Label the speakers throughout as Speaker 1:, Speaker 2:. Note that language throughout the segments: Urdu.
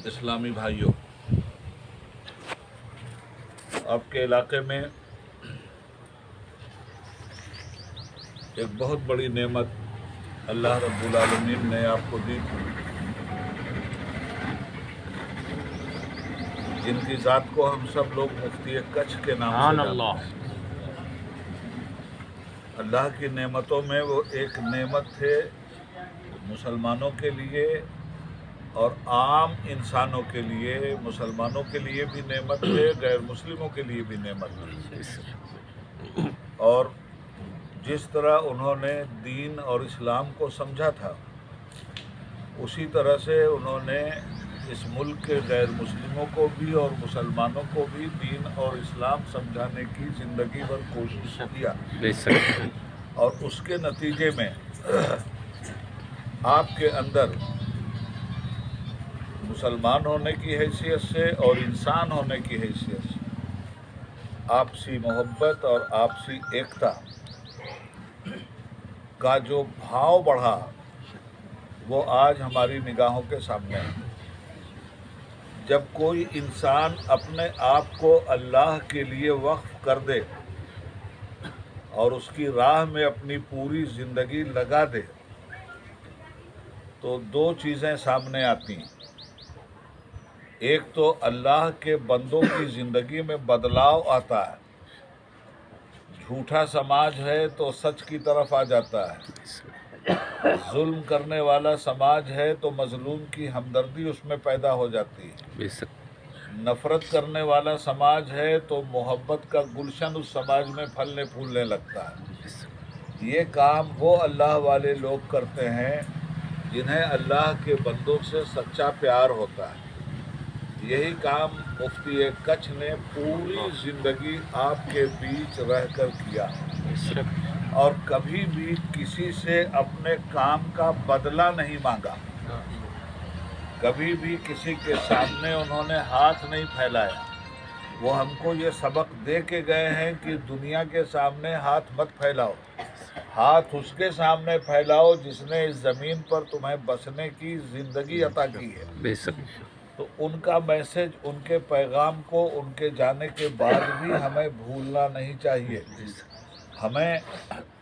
Speaker 1: اسلامی بھائیوں، آپ کے علاقے میں ایک بہت بڑی نعمت اللہ رب العالمین نے آپ کو دی تھی، جن کی ذات کو ہم سب لوگ مفتی کچھ کے نام سے جانتے ہیں۔ اللہ کی نعمتوں میں وہ ایک نعمت تھے مسلمانوں کے لیے اور عام انسانوں کے لیے، مسلمانوں کے لیے بھی نعمت تھے، غیر مسلموں کے لیے بھی نعمت تھے۔ اور جس طرح انہوں نے دین اور اسلام کو سمجھا تھا، اسی طرح سے انہوں نے اس ملک کے غیر مسلموں کو بھی اور مسلمانوں کو بھی دین اور اسلام سمجھانے کی زندگی بھر کوشش کیا، اور اس کے نتیجے میں آپ کے اندر مسلمان ہونے کی حیثیت سے اور انسان ہونے کی حیثیت سے آپسی محبت اور آپسی ایکتا کا جو بھاؤ بڑھا، وہ آج ہماری نگاہوں کے سامنے ہے۔ جب کوئی انسان اپنے آپ کو اللہ کے لیے وقف کر دے اور اس کی راہ میں اپنی پوری زندگی لگا دے تو دو چیزیں سامنے آتی ہیں۔ ایک تو اللہ کے بندوں کی زندگی میں بدلاؤ آتا ہے، جھوٹا سماج ہے تو سچ کی طرف آ جاتا ہے، ظلم کرنے والا سماج ہے تو مظلوم کی ہمدردی اس میں پیدا ہو جاتی ہے، نفرت کرنے والا سماج ہے تو محبت کا گلشن اس سماج میں پھلنے پھولنے لگتا ہے۔ یہ کام وہ اللہ والے لوگ کرتے ہیں جنہیں اللہ کے بندوں سے سچا پیار ہوتا ہے۔ یہی کام مفتی کچھ نے پوری زندگی آپ کے بیچ رہ کر کیا، اور کبھی بھی کسی سے اپنے کام کا بدلہ نہیں مانگا، کبھی بھی کسی کے سامنے انہوں نے ہاتھ نہیں پھیلایا۔ وہ ہم کو یہ سبق دے کے گئے ہیں کہ دنیا کے سامنے ہاتھ مت پھیلاؤ، ہاتھ اس کے سامنے پھیلاؤ جس نے اس زمین پر تمہیں بسنے کی زندگی عطا کی ہے۔ تو ان کا میسج، ان کے پیغام کو ان کے جانے کے بعد بھی ہمیں بھولنا نہیں چاہیے، ہمیں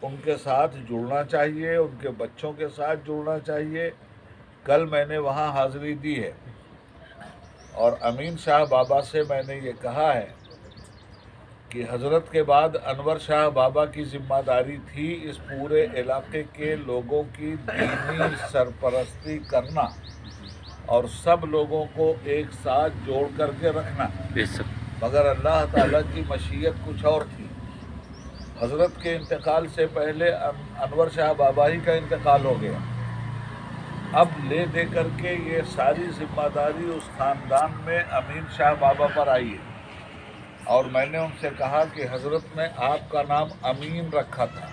Speaker 1: ان کے ساتھ جڑنا چاہیے، ان کے بچوں کے ساتھ جڑنا چاہیے۔ کل میں نے وہاں حاضری دی ہے اور امین شاہ بابا سے میں نے یہ کہا ہے کہ حضرت کے بعد انور شاہ بابا کی ذمہ داری تھی اس پورے علاقے کے لوگوں کی دینی سرپرستی کرنا اور سب لوگوں کو ایک ساتھ جوڑ کر کے رکھنا، مگر اللہ تعالیٰ کی مشیت کچھ اور تھی۔ حضرت کے انتقال سے پہلے انور شاہ بابا ہی کا انتقال ہو گیا۔ اب لے دے کر کے یہ ساری ذمہ داری اس خاندان میں امین شاہ بابا پر آئی ہے، اور میں نے ان سے کہا کہ حضرت نے آپ کا نام امین رکھا تھا۔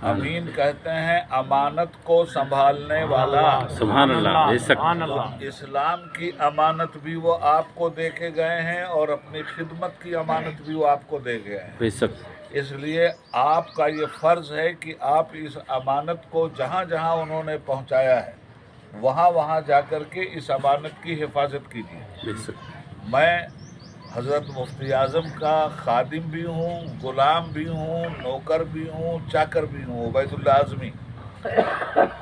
Speaker 1: امین کہتے ہیں امانت کو سنبھالنے والا۔
Speaker 2: سبحان اللہ۔
Speaker 1: اسلام کی امانت بھی وہ آپ کو دے کے گئے ہیں اور اپنی خدمت کی امانت بھی وہ آپ کو دے گئے ہیں۔ اس لیے آپ کا یہ فرض ہے کہ آپ اس امانت کو جہاں جہاں انہوں نے پہنچایا ہے وہاں وہاں جا کر کے اس امانت کی حفاظت کیجیے۔ میں حضرت مفتی اعظم کا خادم بھی ہوں، غلام بھی ہوں، نوکر بھی ہوں، چاکر بھی ہوں، عبید اللہ اعظمی۔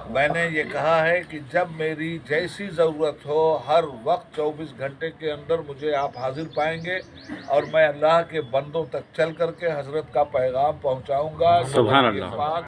Speaker 1: میں نے یہ کہا ہے کہ جب میری جیسی ضرورت ہو ہر وقت 24 گھنٹے کے اندر مجھے آپ حاضر پائیں گے، اور میں اللہ کے بندوں تک چل کر کے حضرت کا پیغام پہنچاؤں گا۔
Speaker 2: سبحان اللہ۔